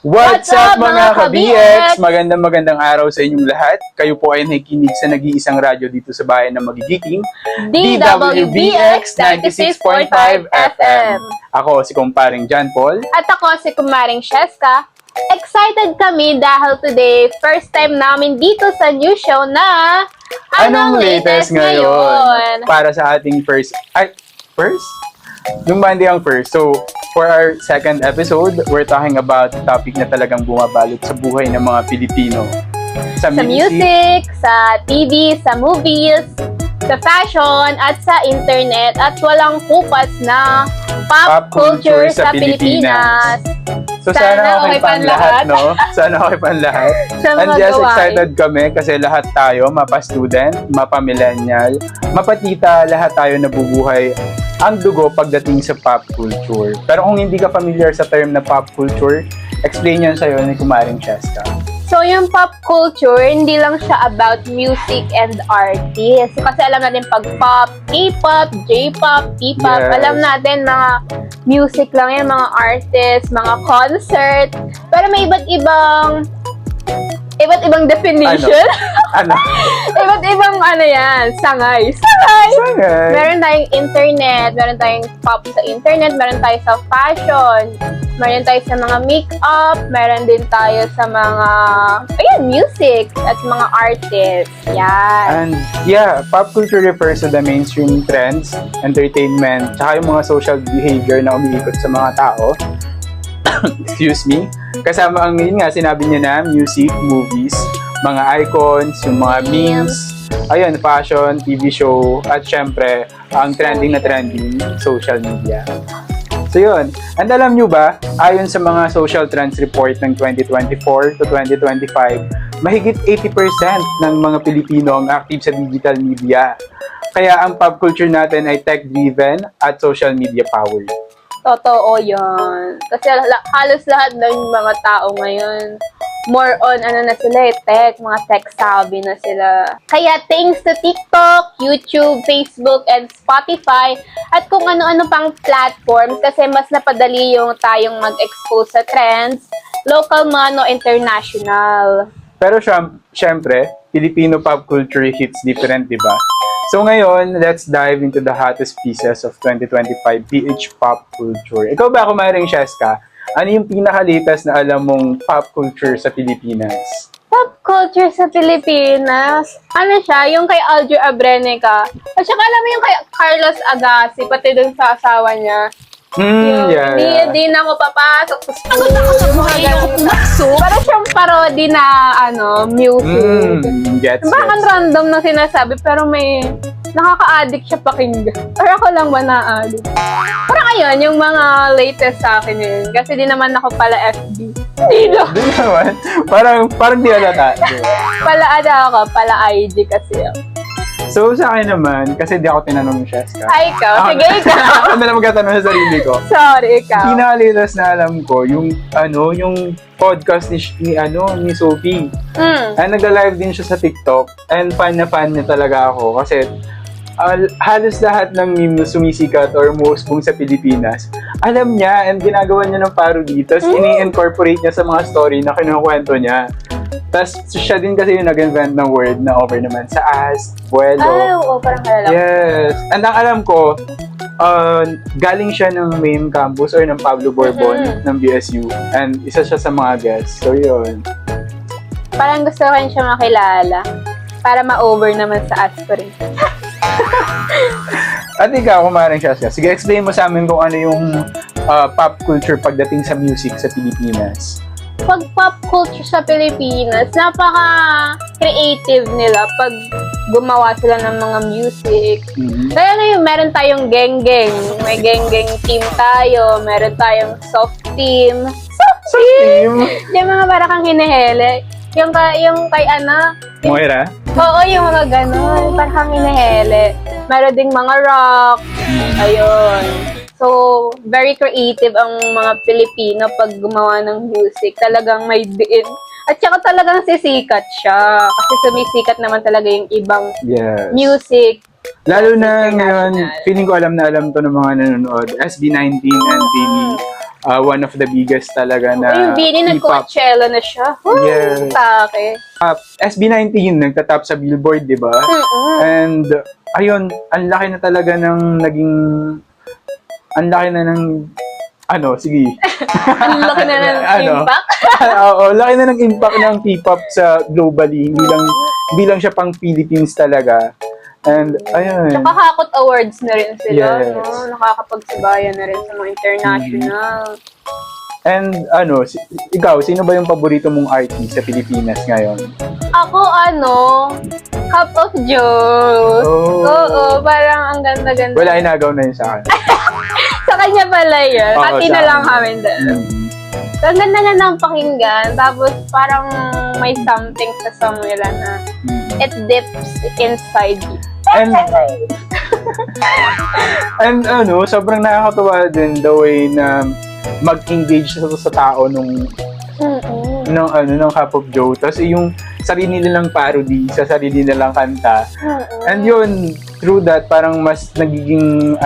What's up mga ka-BX? Magandang araw sa inyong lahat. Kayo po ay nakikinig sa nag-iisang radyo dito sa bayan ng Magiging DWBX 96.5 FM. Ako si kumparing John Paul. At ako si Kumaring Sheska. Excited kami dahil today, first time namin dito sa new show na Anong latest ngayon? Para sa ating first? Yung ba hindi ang first? So, for our second episode, we're talking about topic na talagang bumabalot sa buhay ng mga Pilipino. Sa music, sa TV, sa movies, sa fashion, at sa internet, at walang kupas na pop culture sa Pilipinas. So, sana okay pa lahat, no? Sana okay pa lahat. And yes, excited kami kasi lahat tayo, mapa-student, mapa-millennial, mapatita, lahat tayo nabubuhay ang dugo pagdating sa pop culture. Pero kung hindi ka familiar sa term na pop culture, explain yan sa'yo ni Kumaring Sheska. So, yung pop culture, hindi lang siya about music and artists. Kasi alam natin pag pop, K-pop, J-pop, P-pop, Yes. alam natin mga music lang yan, mga artists, mga concert. Pero may iba't ibang definition. Ano? Iba't ibang sangay. Meron tayong internet, meron tayong pop sa internet, meron tayo sa fashion, meron tayo sa mga make-up, meron din tayo sa mga, music at mga artists. Yan. And yeah, pop culture refers to the mainstream trends, entertainment, tsaka yung mga social behavior na umiikot sa mga tao. Excuse me. Kasama ang yun nga, sinabi niya na, music, movies, mga icons, yung mga memes, ayun, fashion, TV show, at syempre, ang trending, social media. So yun. And alam nyo ba, ayon sa mga social trends report ng 2024 to 2025, mahigit 80% ng mga Pilipino ang active sa digital media. Kaya ang pop culture natin ay tech-driven at social media powered. Totoo yan. Kasi halos lahat ng mga tao ngayon, more on mga tech savvy na sila. Kaya thanks to TikTok, YouTube, Facebook, and Spotify, at kung ano-ano pang platforms, kasi mas napadali yung tayong mag-expose sa trends, local man o international. Pero syempre, Filipino pop culture hits different, di ba? So ngayon, let's dive into the hottest pieces of 2025 PH pop culture. Ikaw ba, Kumaring Sheska? Ano yung pinaka-latest na alam mong pop culture sa Pilipinas? Pop culture sa Pilipinas? Ano siya? Yung kay Alger Abrenica. At saka alam mo yung kay Carlos Agassi, pati dun sa asawa niya. Di na ako papasok. Pagod ako sa buhay yung pumasok. Para siyang parody na, music. Gets. Bakit random na sinasabi, pero may nakaka-addict siya pakinggan. Pero ako lang ba na-addict? Parang ayun, yung mga latest sa akin yun. Kasi di naman ako pala FB. Di naman. Parang di alata. Pala IG kasi ako. So, sa akin naman, kasi di ako tinanong ni Sheska. Ay, ikaw. Sige, ikaw. Ako na lang magtatanong sa sarili ko. Sorry, ikaw. Pinaka-latest na alam ko, yung podcast ni Sophie. And nagla-live din siya sa TikTok. And fan niya talaga ako. Kasi halos lahat ng meme sumisikat or most boom sa Pilipinas, alam niya and ginagawa niya ng parody. Tapos ini-incorporate niya sa mga story na kinukwento niya. Tapos siya din kasi yung nag-invent ng word na over naman sa ass, buwelo. Ay, oo, parang alam. Yes. And ang alam ko, galing siya ng main campus or ng Pablo Borbon ng BSU. And isa siya sa mga guests. So, yun. Parang gusto ko rin siya makilala. Para ma-over naman sa ass ko rin. At ikaw, Kumaring Sheska, sige, explain mo sa amin kung ano yung pop culture pagdating sa music sa Pilipinas. Pag pop culture sa Pilipinas, napaka-creative nila pag gumawa sila ng mga music. Kaya meron tayong geng-geng. May geng-geng team tayo. Meron tayong soft team. Soft team? Yung mga para kang hinihele. Yung kay Ana. Moira? Oo, yung mga ganun. Para kang hinihele. Meron ding mga rock. Ayun. So, very creative ang mga Pilipino pag gumawa ng music. Talagang may diin. At saka talagang sisikat siya. Kasi sumisikat naman talaga yung ibang music. Lalo na ngayon, feeling ko alam na alam to ng mga nanonood. SB19 and Baby. one of the biggest talaga na Yung Bini, K-pop. nag-Coachella na siya. Yes. Take. SB19 nagtatap sa Billboard, di ba? And ayun, ang laki na talaga ng naging ang laki na ng sige. Ang laki na ng impact. Oo, laki na ng impact ng K-pop sa globally. Hindi lang siya pang Philippines talaga. And ayun. Tsaka Hakot Awards na rin sila, Yes. no? Nakakapagsabayan na rin sa mga international. And ikaw, sino ba yung paborito mong artist sa Pilipinas ngayon? Ako, Cup of Joe. Oh. Oo, parang ang ganda-ganda. Wala, inagaw na yun sa akin. Sa kanya pala yun. Oo, Hati sa na lang akin. kami doon. Ang ganda-ganda ng pakinggan. Tapos parang may something sa song nila na it dips inside you. And sobrang nakakatuwa din the way na mag-engage sa tao nung Cup of Joe. Tapos yung sarili nilang parody sa sarili nilang kanta. And yun, through that, parang mas nagiging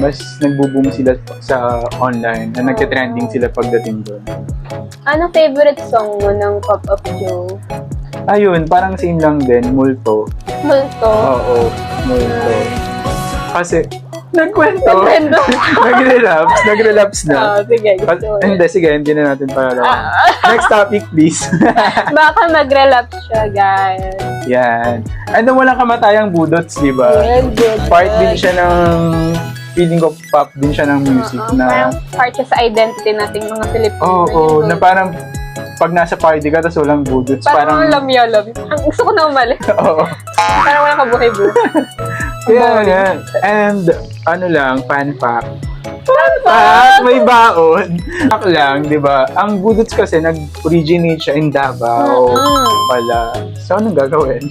mas nagbo-boom sila sa online na nagka-trending sila pagdating doon. Ano favorite song mo ng Cup of Joe? Ayun, parang same lang din, Multo. Multo. Oo, Multo. Kasi, nagkwento. Nagkwento. Nag-relapse na. Sige. Gusto ko. Hindi na natin para. Next topic, please. Baka mag-relapse siya, guys. Yan. And walang kamatayang budots, di ba? Good. Part din siya ng, feeling ko pop din siya ng music na, Parang part siya sa identity nating mga Pilipino. oo, na parang, pag nasa party ka, tapos walang budots, parang lamya-lamya. Gusto ko na umalis. oo. Parang walang kabuhay-buhay. Kaya nga. And, fun fact. May baon. Fact lang, di ba? Ang budots kasi, nag-originate siya in Davao. Pala. So, anong gagawin?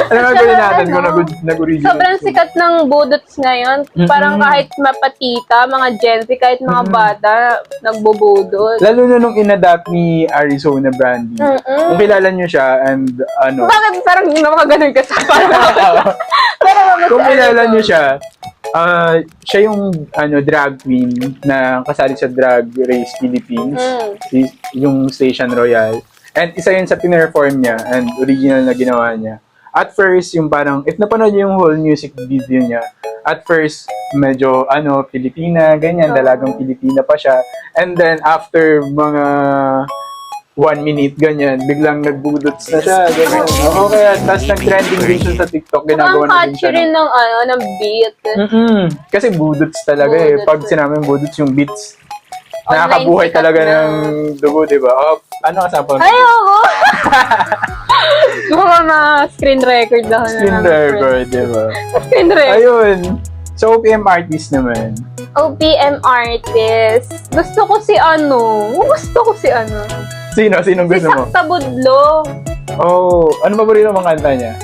Anong gagawin natin kung nag-originate? Sobrang sikat ng budots ngayon. Parang kahit mapatita, mga Gen Z, kahit mga bata, nagbubudot. Lalo na nung inadapt ni Arizona Brandy. Kung kilala nyo siya, and Bakit parang nakaganon ka sa parang kung kilala nyo siya, siya yung drag queen na kasali sa Drag Race Philippines, yung Station Royal. And isa yun sa pinerform niya and original na ginawa niya. At first, yung parang, if napanood niyo yung whole music video niya, at first, medyo, Pilipina, ganyan, dalagang Pilipina pa siya. And then, after mga 1 minute, ganyan, biglang nagbudots na siya, ganyan. Okay, tapos nag-trending din siya sa TikTok, ginagawa na din catchy siya. rin ng beat. Kasi budots talaga Budots. Pag sinaming budots yung beats, Online nakakabuhay sikat talaga na. ng dugo, di ba? Ano kasama? Ay, oo! Mga screen record ako na. Screen record, di ba? Screen record. Ayun. So, OPM artist naman. OPM artist. Gusto ko si Sinong Si gusto mo? Sakta Budlo. Oh, ano paborito mong kanta niya?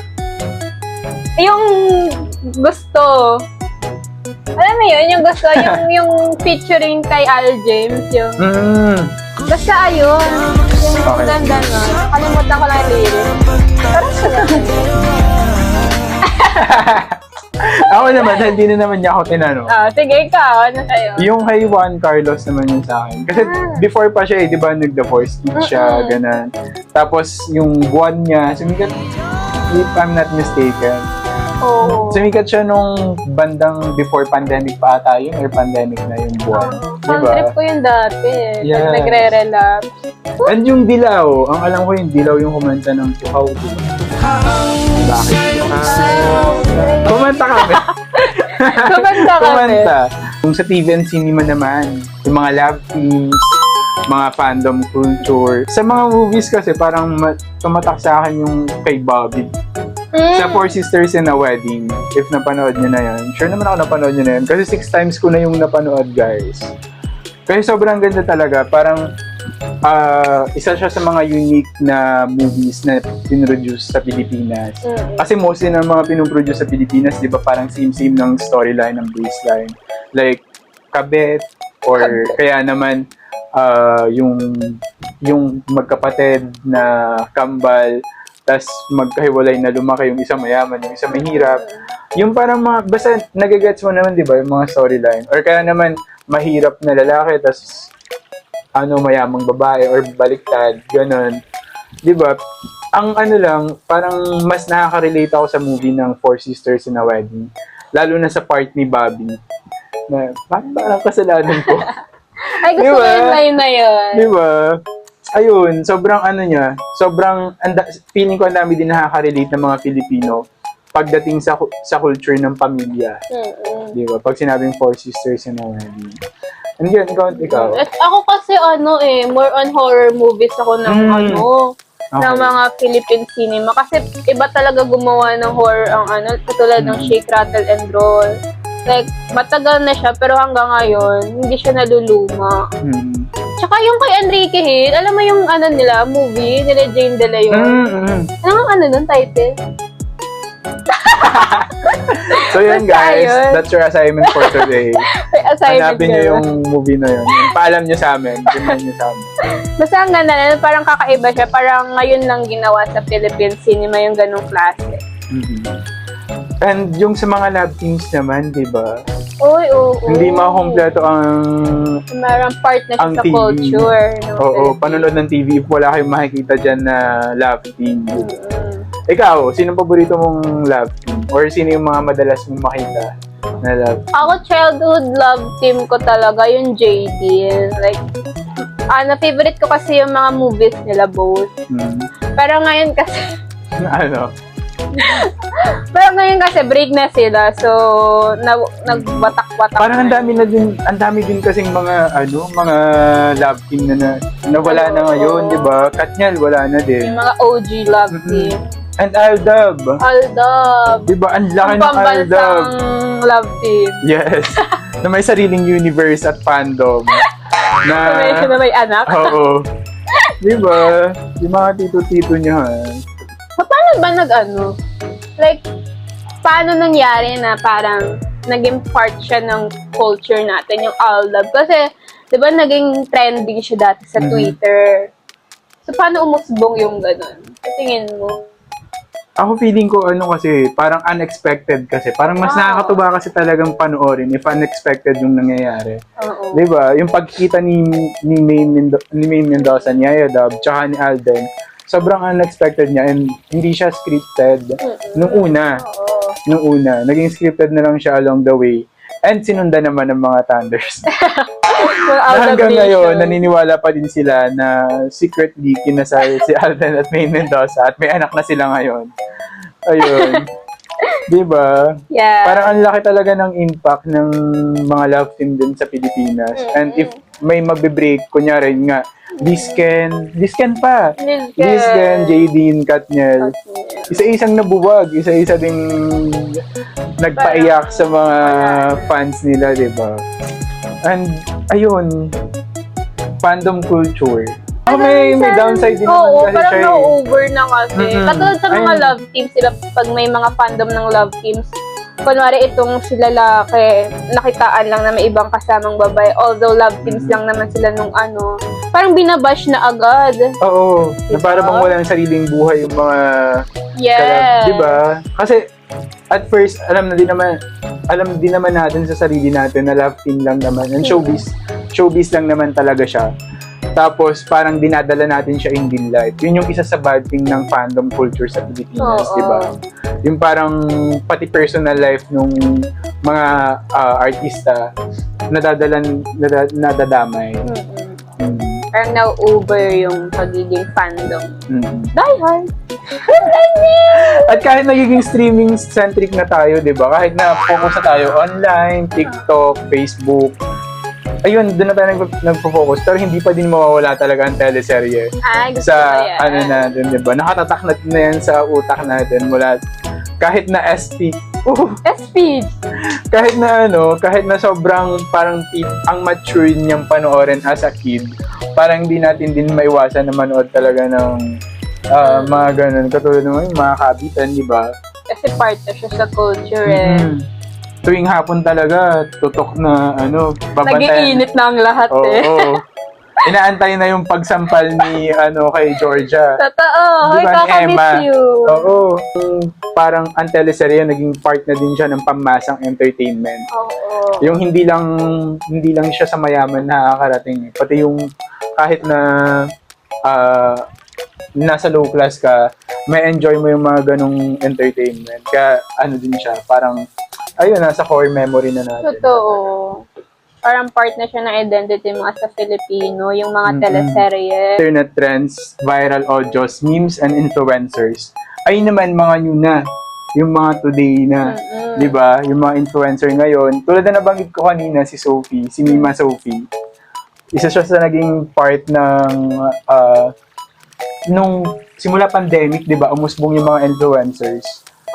Yung gusto. Alam mo yun, yung gusto, yung featuring kay Al James, yung, basta ayun, yung Okay. ganda nun. Kalimutan ko lang yung lyrics. Parang siya. Ako naman, hindi na naman niya ako tinanong. Sige, ikaw, ano sa'yo? Yung kay Juan Carlos naman yun sa akin. Kasi before pa siya di ba, nag-The Voice Kids siya, ganun. Tapos yung buwan niya, sumikat, if I'm not mistaken, sumikat siya nung bandang before pandemic pa ata yun, or pandemic na yung buwan. Pang trip ko yun dati. Yes. Pag nagre-relapse. And yung Dilaw, ang alam ko yung Dilaw yung kumanta ng Tuhaw. Bakit? Kumanta kami. Kumanta kami. Kumanta. Kung sa TV and cinema naman, yung mga love teams, mga fandom culture. Sa mga movies kasi parang tumatak sa akin yung kay Bobby. Sa Four Sisters in a Wedding, if napanood nyo na yun. Sure naman ako napanood nyo na yun. Kasi 6 times ko na yung napanood, guys. Kasi sobrang ganda talaga. Parang isa siya sa mga unique na movies na pinroduce sa Pilipinas. Kasi mostly ng mga pinoproduce sa Pilipinas, di ba parang same-same ng storyline, ng baseline. Like, Kabet, or kaya naman yung magkapatid na kambal, tas magkahiwalay na lumaki, yung isa mayaman, yung isa mahirap. Yung parang basta nagagets mo naman, di ba, yung mga storyline. Or kaya naman, mahirap na lalaki, tas mayamang babae or baliktad, ganun. Di ba? Ang lang, parang mas nakaka-relate ako sa movie ng Four Sisters in a Wedding. Lalo na sa part ni Bobby. Na, parang kasalanan ko. Ay, gusto ko yung line na yun. Di ba? Ayun, sobrang feeling ko ang dami din nakaka-relate ng mga Filipino pagdating sa culture ng pamilya. Di ba? Pag sinabing Four Sisters in a Wedding. And yun, ikaw. At ako kasi more on horror movies ako ng Okay. ng mga Philippine cinema. Kasi iba talaga gumawa ng horror ang katulad ng Shake, Rattle, and Roll. Like, matagal na siya, pero hanggang ngayon, hindi siya naluluma. Tsaka yung kay Enrique Hill, alam mo yung movie nila Jane De Leon? Anong nun, title? So yun Basta guys, yun. that's your assignment for today. May assignment Hanapin nyo yung movie na yun. Paalam nyo sa amin. Tingnan nyo sa amin. Basta ang ganda na, parang kakaiba siya. Parang ngayon lang ginawa sa Philippine cinema yung ganong klase. And yung sa mga love teams naman, di ba? Uy, oo. Hindi makompleto ang Merong part na siya ang sa TV. culture. Oo, panonood ng TV, wala kayong makikita dyan na love team. Ikaw, sino paborito mong love team? Or sino yung mga madalas mong makita na love team? Ako, childhood love team ko talaga yung JD. Like, favorite ko kasi yung mga movies nila both. Pero ngayon kasi, pero ngayon kasi break na sila. So, nagbatak-batak. Parang ang dami din kasing mga love team na nawala na ngayon, di ba? Katniel, wala na din. Yung mga OG love team. And Aldab. Aldab. Di ba? Ang laki Ang ng Aldab. pambansang love team. Yes. Na may sariling universe at fandom. Na may anak. Oo. Di ba? Yung mga tito-tito niya. Paano ba like, paano nangyari na parang naging part siya ng culture natin, yung Aldab? Kasi, di ba, naging trending siya dati sa Twitter. So, paano umusbong yung ganun? Tingin mo? Ako feeling ko kasi, parang unexpected kasi. Parang mas nakakatuwa kasi talagang panoorin if unexpected yung nangyayari. Oo. Di ba? Yung pagkita ni Maine Mendoza, ni Ayadab, tsaka ni Alden, sobrang unexpected niya and hindi siya scripted. Nung una, naging scripted na lang siya along the way. And sinundan naman ng mga Thunders. Hanggang ngayon, naniniwala pa din sila na secretly kinasal si Alden at Maine Mendoza at may anak na sila ngayon. Ayun. Diba? Yeah. Parang ang laki talaga ng impact ng mga love team din sa Pilipinas. And if may magbe-break, kunyari nga, Disken, Jadine, Katniel. Isa-isang nabuwag, isa-isa ding nagpaiyak sa mga fans nila, diba? And, ayun, fandom culture. May downside din naman kasi parang siya. na-over na kasi. Katulad sa mga love teams, sila pag may mga fandom ng love teams, kunwari itong sila lalaki, nakitaan lang na may ibang kasamang babae. Although love teams lang naman sila nung parang binabash na agad. Oo. Na para bang walang sariling buhay yung mga Yes. diba? Kasi at first, alam din naman natin sa sarili natin na love team lang naman. And showbiz lang naman talaga siya. Tapos parang dinadala natin siya in real life. Yun yung isa sa bad thing ng fandom culture sa Pilipinas, diba? Yung parang pati personal life nung mga artista nadadamay. Parang na-over yung pagiging fandom. Die hard! At kahit nagiging streaming-centric na tayo, di ba? Kahit na focus na tayo online, TikTok, Facebook, ayun, doon na tayo nagpo-focus. Pero hindi pa din mawawala talaga ang teleserye. Gusto sa ko yan. natin, di ba? Nakatatak na yan sa utak natin mula kahit na SP. SP! Kahit na sobrang parang ang mature niyang panoorin as a kid, parang hindi natin din maiwasan na manood talaga ng mga ganun. Katulad ng mga kabitan, di ba? Kasi part na siya sa culture Tuwing hapon talaga, tutok na babantayan. Nag-iinit na ang lahat Oo. inaantay na yung pagsampal ni kay Georgia. Totoo. Di Hoy, ba, ni kakamiss Emma? you. Oo. Parang ang teleserye naging part na din siya ng pammasang entertainment. Oo. Yung hindi lang siya sa mayaman na nakakarating. Pati yung kahit na nasa low class ka, may enjoy mo yung mga ganong entertainment. Kaya din siya, parang ayun, nasa core memory na natin. Totoo. Parang part na siya ng identity mga sa Filipino, yung mga teleserye. Internet trends, viral audios, memes, and influencers. Ay naman, mga new na. Yung mga today na. Di ba? Yung mga influencer ngayon. Tulad na nabanggit ko kanina, si Sophie, si Mima Sophie. Isa siya sa naging part ng nung simula pandemic, di ba? Umusbong yung mga influencers.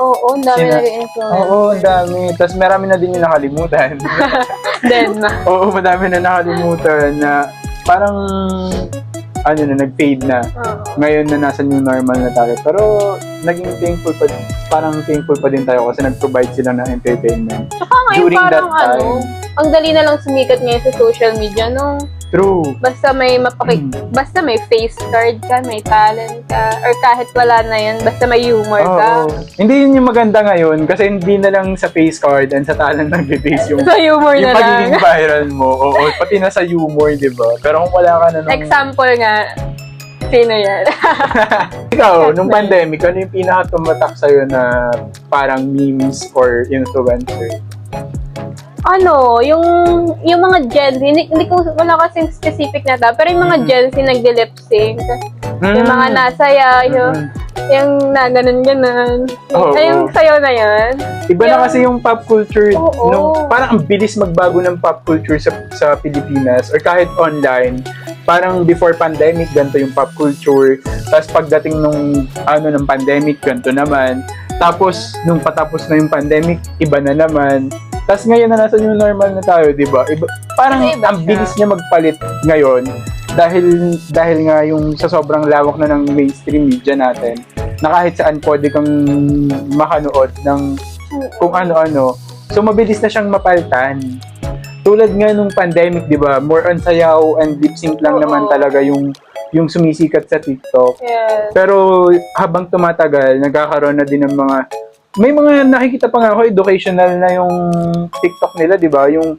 Oo, ang dami na rin influencer. Oo, ang dami. Tapos marami na din yung nakalimutan. Then, Oo, madami na nakalimutan na parang nag-fade na. Ngayon na nasa new normal na tayo. Pero naging thankful pa din tayo kasi nag-provide sila ng entertainment. Tsaka ngayon During parang that time. ang dali na lang sumikat ngayon sa social media, no? True. Basta may basta may face card ka, may talent ka, or kahit wala na yun, basta may humor ka. Oo. Hindi yun yung maganda ngayon kasi hindi na lang sa face card and sa talent nag-base yung Sa humor na yung lang. pagiging viral mo. Oo, pati na sa humor, di ba? Pero kung wala ka na nung... Example nga, sino yan? Ikaw, nung pandemic, ano yung pinaka-tumatak sa'yo na parang memes or influencer? Yung mga Gen Z, hindi ko, wala kasing specific na ta, pero yung mga Gen Z nagde-lip sync. Yung mga nasaya, yung na ganun-ganun. Oo. Ay, yung sayo na yan. Iba na kasi yung pop culture. Oo. Parang ang bilis magbago ng pop culture sa Pilipinas or kahit online. Parang before pandemic, ganito yung pop culture. Tapos pagdating ng pandemic, ganito naman. Tapos, nung patapos na yung pandemic, iba na naman. Tapos ngayon na nasa new normal na tayo, di ba? Parang Iba ang siya. bilis niya magpalit ngayon dahil nga yung sa sobrang lawak na ng mainstream media natin na kahit saan pwede kang makanood ng kung ano-ano. So, mabilis na siyang mapalitan. Tulad nga nung pandemic, di ba? More on sayaw and lip sync lang Oo. naman talaga yung sumisikat sa TikTok. Yes. Pero habang tumatagal, nagkakaroon na din ng may mga nakikita pa nga ako, educational na yung TikTok nila, di ba? Yung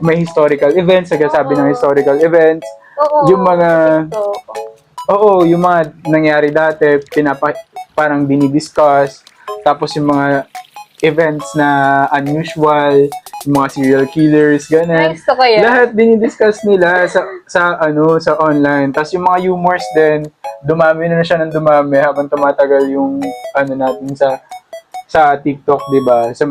may historical events, nagsasabi ng historical events. Oo. Yung mga, TikTok. yung mga nangyari dati, parang dinidiscuss. Tapos yung mga events na unusual, yung mga serial killers, ganun. Gusto ko yan. Lahat dinidiscuss nila sa online. Tapos yung mga humors din, dumami na siya ng dumami habang tumatagal yung natin sa TikTok, 'di ba? Sa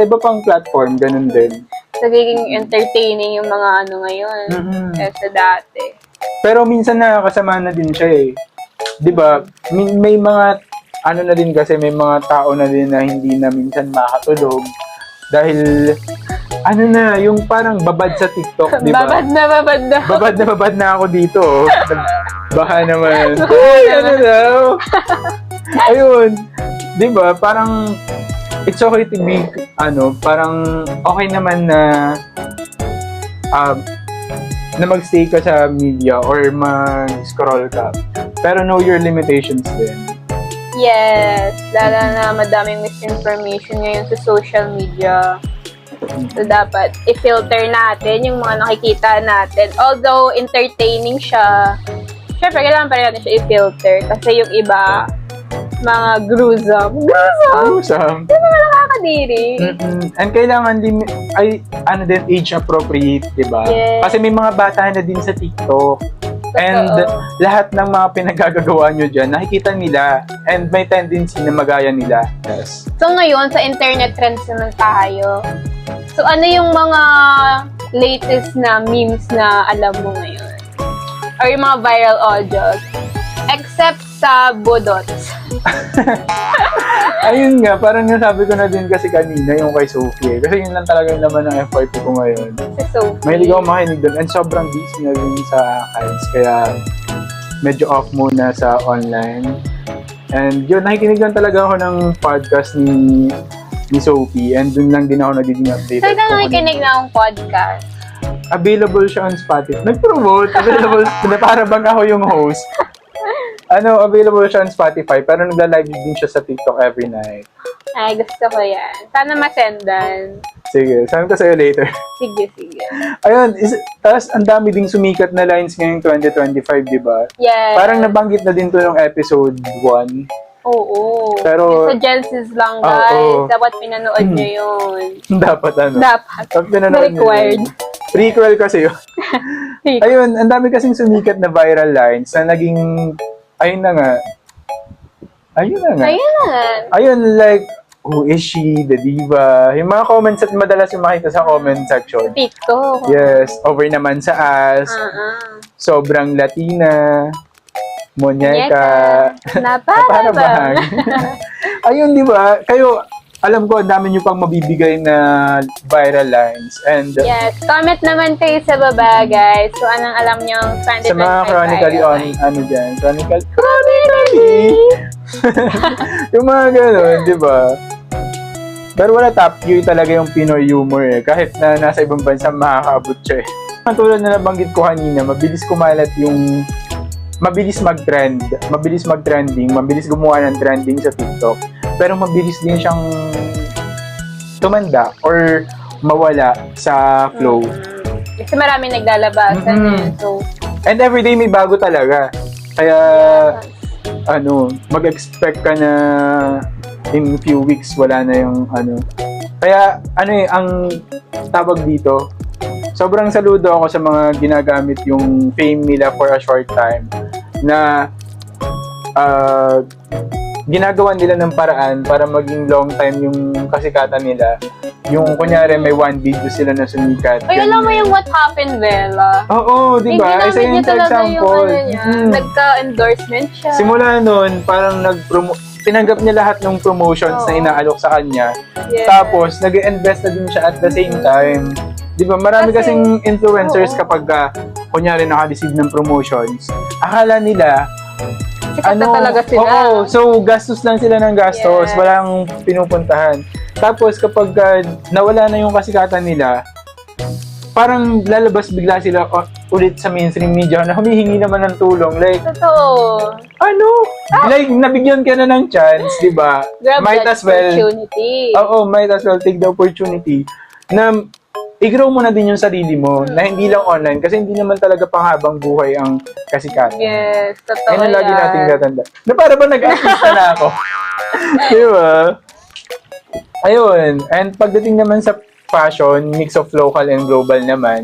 iba pang platform, ganun din. Nagiging entertaining yung mga ngayon. Kesa dati. Pero minsan nakakasama na din siya eh. 'Di ba? May mga na din kasi may mga tao na din na hindi na minsan makatulog dahil yung parang babad sa TikTok, 'di ba? Babad na. Babad na ako dito. Oh. Baka naman. Ay, daw. Ayun. 'Di ba? Parang it's okay to be parang okay naman na mag-stay ka sa media or mag-scroll ka. Pero know your limitations din. Yes. Lalo na madaming misinformation ngayon sa social media. So, dapat i-filter natin yung mga nakikita natin. Although, entertaining siya, syempre, kailangan pa rin natin siya i-filter. Kasi yung iba, mga gruesome. Awesome. Yung mga nakakadiri. And kailangan din, age appropriate, di ba? Yes. Kasi may mga bata na din sa TikTok. And lahat ng mga pinagagagawa nyo dyan, nakikita nila. And may tendency na magaya nila. Yes. So, ngayon, sa internet trends naman tayo. So, ano yung mga latest na memes na alam mo ngayon? Or yung mga viral audios? Except sa budots. Ayun nga, parang nasabi ko na din kasi kanina yung kay Sophie. Kasi yun lang talaga yung laman ng FYP ko ngayon. Si Sophie. Mahilig ako makinig doon. And sobrang busy na rin sa ads. Kaya medyo off muna sa online. And yun, nakikinig lang talaga ako ng podcast ni Sophie. And doon lang din ako nagiging updated. So, ikaw nakikinig na akong podcast. available siya on Spotify. Nag-promote, available, na para bang ako yung host. Available siya on Spotify, pero nagla-live din siya sa TikTok every night. Ay, gusto ko yan. Sana masendan. Sige, saan ko sa'yo later. Sige. Ayun, tapos ang dami ding sumikat na lines ngayong 2025, di ba? Yes. Parang nabanggit na din to ng episode 1. Oo. Pero- Yung sa Genesis lang, guys. Oo. Dapat pinanood nyo yun. Dapat Dapat. Pag pinanood niyo Required. yun. Prequel kasi yun. Ayun, ang dami kasing sumikat na viral lines na naging, ayun na nga. Ayun, like, who is she, the diva? Yung mga comments at madalas yung makita sa comment section. TikTok. Yes, over naman sa ass, sobrang Latina, Monyeka, Naparabang. Ayun, di ba? Kayo, alam ko, ang dami nyo pang mabibigay na viral lines. And Yes, comment naman kayo sa baba, guys. So, anong alam nyo ang 2025 sa mga chronically viral on, line? dyan, chronically! Yung mga ganun, di ba? Pero wala, top tier talaga yung Pinoy humor eh. Kahit na nasa ibang bansa, makakaabot siya eh. Ang tulad na nabanggit ko kanina, mabilis kumalat yung mabilis mag-trend, mabilis mag-trending, mabilis gumawa ng trending sa TikTok. Pero mabilis din siyang tumanda or mawala sa flow. Kasi marami naglalabasan. So, And everyday may bago talaga. Kaya, mag-expect ka na in few weeks wala na yung Kaya, ang tawag dito, sobrang saludo ako sa mga ginagamit yung fame nila for a short time na ginagawa nila ng paraan para maging long time yung kasikatan nila. Yung kunyari may one video sila na sumikat. ay, alam mo yung What Happened, Bella? Oo, di ba? Isa Ginamit yung niya talaga example. yung niya. Nagka-endorsement siya. Simula nun, parang tinanggap niya lahat ng promotions na inaalok sa kanya. Yes. Tapos, nag-invest na din siya at the same time. Di ba? Marami Kasi- kasing influencers Oo. kapag kunyari naka-receive ng promotions, akala nila Sikat na talaga sila. Oo, so gastos lang sila ng gastos, Yes. walang pinupuntahan. Tapos kapag nawala na yung kasikatan nila, parang lalabas bigla sila ulit sa mainstream media na humihingi naman ng tulong. Like, Totoo. like nabigyan ka na ng chance, di ba? Grab Might that as well, opportunity. might as well take the opportunity na i-grow mo na din yung sarili mo na hindi lang online kasi hindi naman talaga panghabang buhay ang kasikatan. Yes, totoo Yan ang lagi yan. nating tatanda. Na para ba nag-artista na ako? Di ba? Ayun. And pagdating naman sa fashion, mix of local and global naman,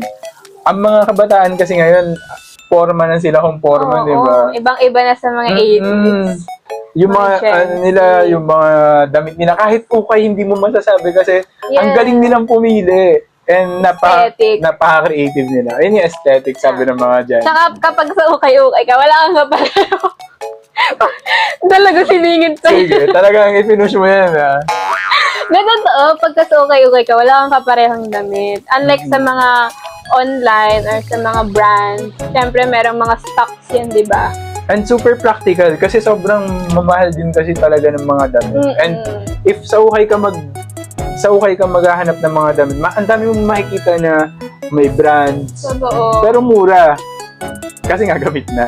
ang mga kabataan kasi ngayon, forma na sila kung forma, Oo, di ba? ibang-iba na sa mga 80s. Yung mga, Mga Gen Z. yung mga damit nila, kahit ukay, hindi mo masasabi kasi ang Yes. galing nilang pumili. And Aesthetic. napaka-creative nila. Ayun yung aesthetic, sabi ng mga dyan. Tsaka kapag sa ukay-ukay ka, wala kang kapareho. Talaga siningit sa'yo. Sige, talagang ipinush mo yan, ha? Na totoo, pagka sa ukay-ukay ka, wala kang kaparehong damit. Unlike sa mga online or sa mga brands, syempre merong mga stocks yan, di ba? And super practical kasi sobrang mamahal din kasi talaga ng mga damit. And if sa ukay ka maghahanap ng mga damit, ang dami mong makikita na may brands, Totoo. pero mura. Kasi nga gamit na.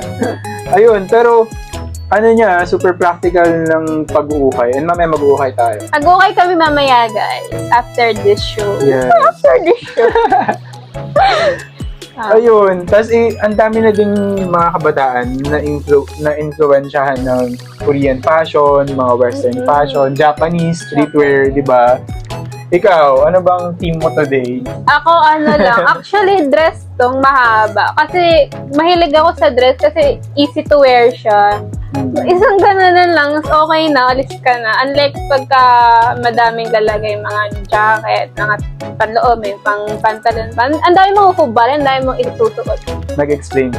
Ayun, pero super practical ng pag-uukay. And mamaya mag-uukay tayo. Mag-ukay kami mamaya, guys, after this show. Yes. After this show. Ayun, tas ang dami na ding mga kabataan na influensyahan ng Korean fashion, mga Western fashion, Japanese streetwear, di ba? Ikaw, ano bang team mo today? Ako, actually, dress tong mahaba. Kasi, mahilig ako sa dress kasi easy to wear siya. Isang gananan lang, okay na, alis ka na. Unlike pagka madaming lalagay, mga jacket, mga panloob, may pang pantalon. Ang dami mong hubal, ang dami mong isusuot. Nag-explain.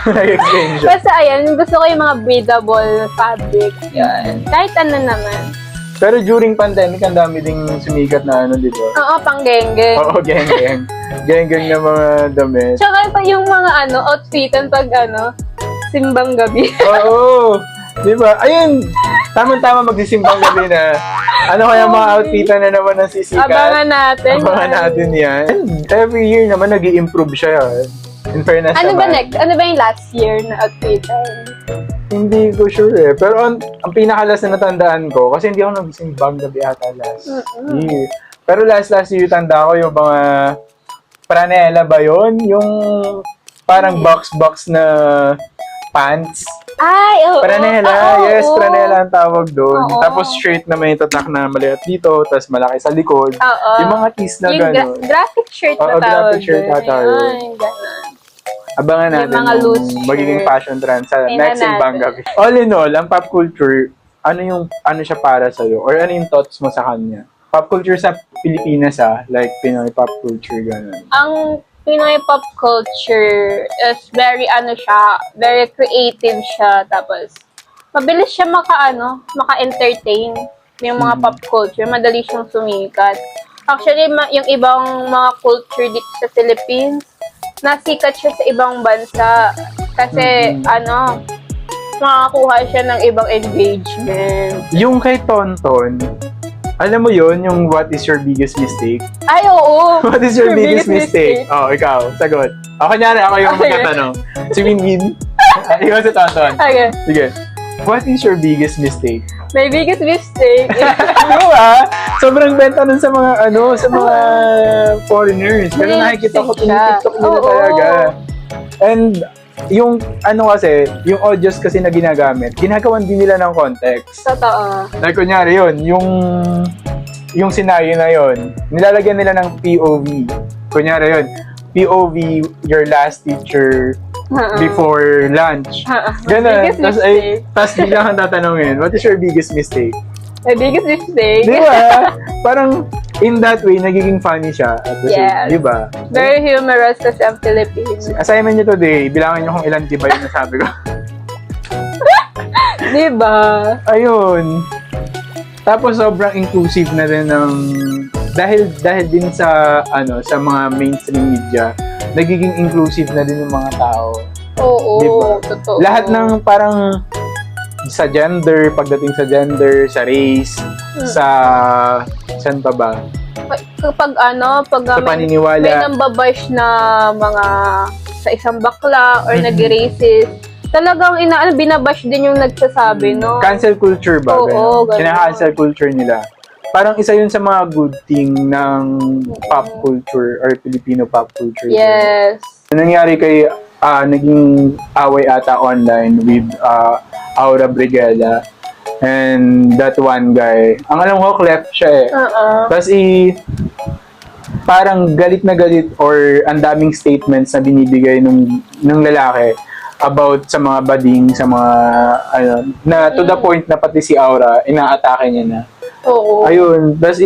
Nag-explain siya. Kasi ayan, gusto ko yung mga breathable fabric. Yun. Kahit ano naman. Pero during pandemic, ang dami ding sumikat na di ba? Oo, pang geng-geng. Oo, geng-geng. Geng-geng na mga damit. Tsaka pa yung mga outfitan pag simbang gabi. Oo. Di ba? Ayun, tamang-tama magsisimbang gabi na. Ano kaya mga outfitan na naman ng sisikat? Abangan natin. Abangan natin yan. And every year naman nag-i-improve siya. In fairness Ano ba naman. next? Ano ba yung last year na outfitan? Hindi ko sure eh. Pero ang pinakalas na natandaan ko, kasi hindi ako nagsimbang gabi ata last year. Pero last year, tanda ko yung mga Pranela ba yun? Yung parang box-box na pants. Ay, oo. Pranela, yes, oo. Pranela ang tawag doon. Oo. Tapos shirt na may tatak na maliit dito, tapos malaki sa likod. Oo. Yung mga tees na Yung gano'n. graphic shirt na Oo, tawag. graphic shirt dun. na tawag. Ay, ganun. Abangan Yung natin mga yung loose magiging shirt. fashion trend sa Tingnan next simbang natin. gabi. All in all, ang pop culture, ano siya para sa'yo? Or ano yung thoughts mo sa kanya? Pop culture sa Pilipinas like Pinoy pop culture, gano'n. Ang Pinoy pop culture is very very creative siya. Tapos, mabilis siya maka-entertain yung mga pop culture. Madali siyang sumikat. Actually, yung ibang mga culture dito sa Philippines, nasikat siya sa ibang bansa. Kasi, makakuha siya ng ibang engagement. Yung kay Tonton, alam mo yun, yung what is your biggest mistake? Ay, oo! What is your biggest mistake? Oh, ikaw, sagot. Kunyari, ako yung Okay. magkatanong. Si Winwin. Ikaw si Tonton. Okay. Sige. What is your biggest mistake? My biggest mistake is Ano ba? Sobrang benta nun sa mga, sa mga foreigners. Pero nakikita ko, tinitiktok nila Oo. talaga. And, yung, kasi, yung audios kasi na ginagamit, ginagawan din nila ng context. totoo. Like, kunyari yun, yung scenario na yun, nilalagyan nila ng POV. Kunyari yun, POV, your last teacher before lunch. Ganun. Biggest mistake. Tapos biglang kang tatanungin, what is your biggest mistake? My biggest mistake. Di ba? Parang, in that way, nagiging funny siya. At the Yes. same, di ba? Very humorous kasi ang Philippines. Assignment niyo today, bilangan niyo kung ilan tibay yung nasabi ko. Di ba? Ayun. Tapos sobrang inclusive na rin ng dahil din sa sa mga mainstream media, nagiging inclusive na din yung mga tao. Oo, Di ba? totoo. Lahat ng parang sa gender, pagdating sa gender, sa race, sa saan pa ba? Kapag pag Sa may paniniwala. nambabash na mga sa isang bakla or nag-racist, talagang binabash din yung nagsasabi, no? Cancel culture ba? Oo, ganun. Kina-cancel culture nila. Parang isa yun sa mga good thing ng pop culture or Filipino pop culture. Yes. Nangyari kay naging away ata online with Aura Brigela and that one guy. Ang alam ko, cleft siya eh. Tapos parang galit na galit or ang daming statements na binibigay ng lalaki about sa mga bading, sa mga na to the point na pati si Aura, inaatake niya na. Oo. Ayun, tapos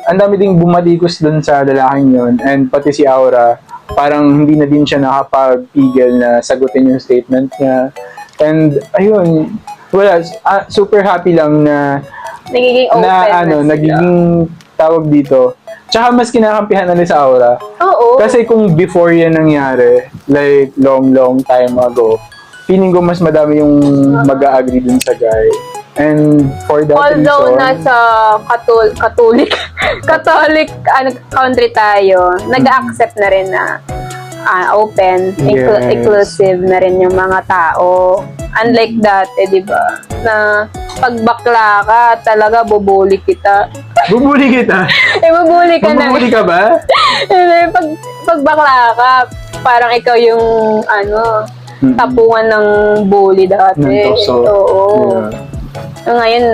ang dami ding bumatikos dun sa lalaking yun and pati si Aura, parang hindi na din siya nakapagpigil na sagutin yung statement niya. And ayun, wala, super happy lang na Nagiging open na sila. nagiging tawag dito. Tsaka mas kinakampihan na rin sa Aura. Oo. Kasi kung before yan nangyari, like long time ago, feeling ko mas madami yung mag-a-agree dun sa guy. And for that Although reason, nasa Catholic country tayo, nag-accept na rin na open, Yes. inclusive na rin yung mga tao. Unlike dati, di ba? Na pag bakla ka, talaga bubuli kita. bubuli kita. Bubuli ka na. Bubuli ka ba? pag bakla ka, parang ikaw yung tapungan ng bully dati. Ng tukso. Oo. Yeah. Ngayon,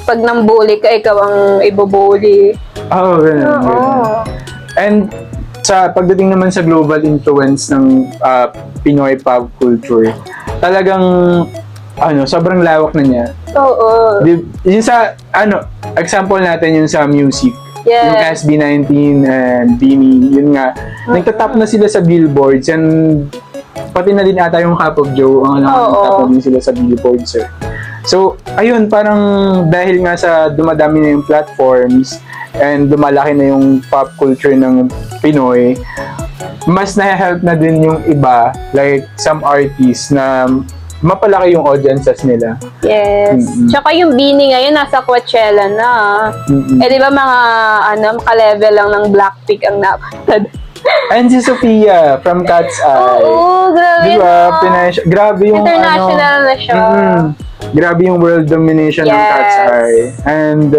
pag nambully ka, ikaw ang ibubully. Oo, ganun. And pagdating naman sa global influence ng Pinoy pop culture, talagang sobrang lawak na niya. Oo. Yung sa example natin yung sa music. Yes. Yung SB19 and Bini, yun nga. Nagtatap na sila sa billboards and pati na din ata yung Cup of Joe ang nagtatap din sila sa billboards. So, ayun, parang dahil nga sa dumadami na yung platforms and lumalaki na yung pop culture ng Pinoy, mas na-help na din yung iba, like some artists na mapalaki yung audiences nila. Yes. Mm-mm. Tsaka yung Bini ngayon, nasa Coachella na. Mm-mm. Eh, di ba mga, maka-level lang ng Blackpink ang napatad? And si Sophia from Cat's Eye. Oo, grabe Diba? na. Grabe yung International na siya. Grabe yung world domination ng Yes. Cat's Eye. And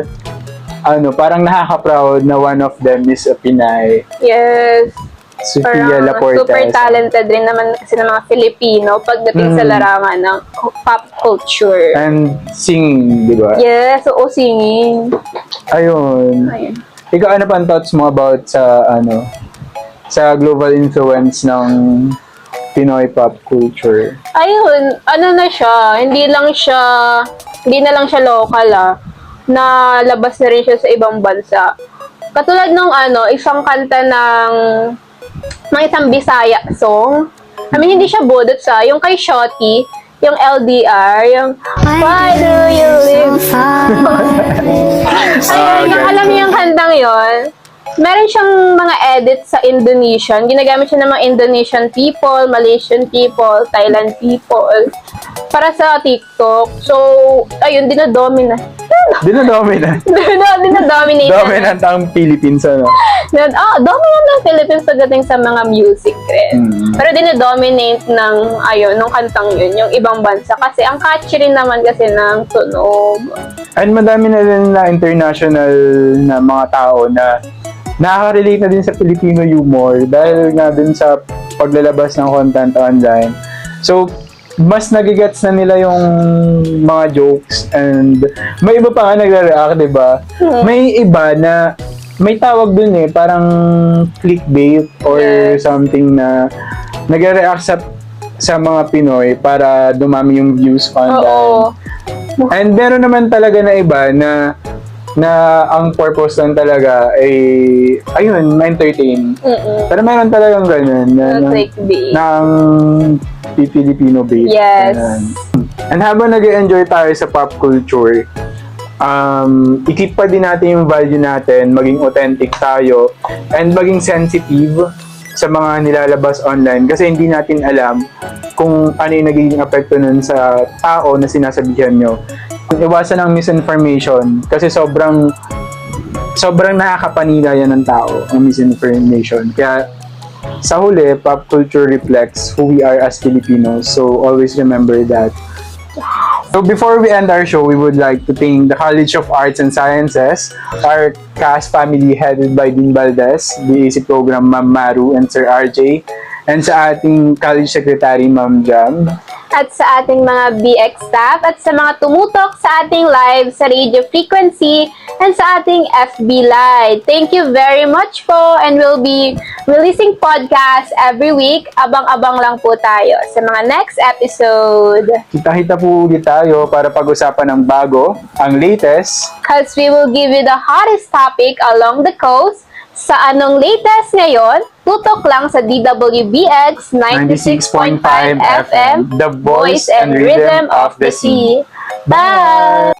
parang nakaka-proud na one of them is a Pinay. Yes. Sophia Parang Laporte. super talented rin naman kasi ng mga Filipino pagdating sa larangan ng pop culture. And singing, di ba? Yes, oo, singing. Ayun. Ayun. Ikaw, ano pa ang thoughts mo about sa global influence ng Pinoy pop culture? Ayun, na siya, hindi na lang siya local nalabas na rin siya sa ibang bansa. Katulad nung isang kanta ng isang Bisaya song. I mean, hindi siya budot yung kay Shotty, yung LDR, yung Why do you live so far? Ayun, alam niyo yung kantang yon. Meron siyang mga edits sa Indonesian. Ginagamit siya ng mga Indonesian people, Malaysian people, Thailand people para sa TikTok. So, ayun, dinodominate. Dinodominate. Dinodominate. Dominant ang Philippines, Dominant ng Philippines pagdating sa mga music rin. Pero dinodominate nung kantang yun, yung ibang bansa. Kasi ang catchy rin naman kasi ng tunog. And madami na rin na international na mga tao na nakaka-relate na din sa Filipino humor dahil nga din sa paglalabas ng content online. So, mas nagigets na nila yung mga jokes and may iba pa nga nagre-react, diba? May iba na may tawag dun parang clickbait or something na nagre-react sa mga Pinoy para dumami yung views online. Oo. And meron naman talaga na iba na ang purpose lang talaga ay ma-entertain. Pero meron talagang ganun Clickbait. ng Filipino bait. Yes. Ganun. And habang nag-enjoy tayo sa pop culture, i-keep pa din natin yung value natin, maging authentic tayo, and maging sensitive sa mga nilalabas online kasi hindi natin alam kung ano yung nagiging apekto nun sa tao na sinasabihan nyo. Iwasan ang misinformation kasi sobrang nakakapanira yan ng tao, ang misinformation. Kaya sa huli, pop culture reflects who we are as Filipinos. So always remember that. So before we end our show, we would like to thank the College of Arts and Sciences, our cast family headed by Dean Valdez, BAC program Ma'am Maru and Sir RJ, and sa ating college secretary Ma'am Jam. At sa ating mga BX staff at sa mga tumutok sa ating live sa radio frequency and sa ating FB Live. Thank you very much po and we'll be releasing podcast every week. Abang-abang lang po tayo sa mga next episode. Kita-kita po ulit tayo para pag-usapan ng bago, ang latest, Cause we will give you the hottest topic along the coast. Sa anong latest ngayon, tutok lang sa DWBX 96.5 FM, The Voice and Rhythm of the Sea. Bye!